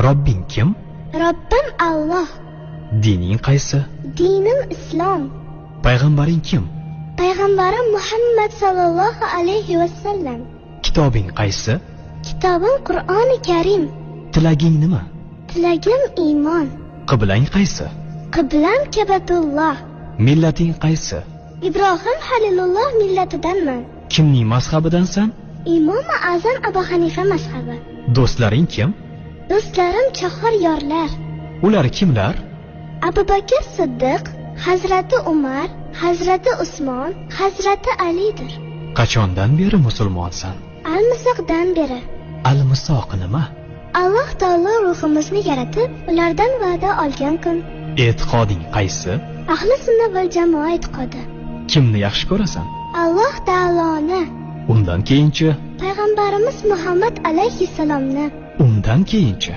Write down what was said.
Robbing kim? Robbim Alloh. Dining qaysi? Dinim Islom. Payg'ambaring kim? Payg'ambarim Muhammad sallallohu alayhi vasallam. Kitobing qaysi? Kitobim Qur'oni Karim. Tilaging nima? Tilagim iymon. Qiblang qaysi? Qiblam Kabatulloh. Millating qaysi? Ibrohim Halilulloh millatidanman. Kimning mazhabidansan? Imom Azam Abu Hanifa mazhabi. Do'stlaring kim? Do'stlarim chahor yorlar. Ular kimlar? Abu Bakr Siddiq, Hazrati Umar, Hazrati Usmon, Hazrati Alidir. Qachondan beri musulmonsan? Al-Misoqdan beri. Al-Misoq nima? Alloh taolo ruhimizni yaratib, ulardan va'da olgan kun. E'tiqoding qaysi? Ahli sunna val jamoa e'tiqodi. Kimni yaxshi ko'rasan? Alloh taoloni. Undan keyinchi? Payg'ambarimiz Muhammad alayhissalomni. Undan keyinchi?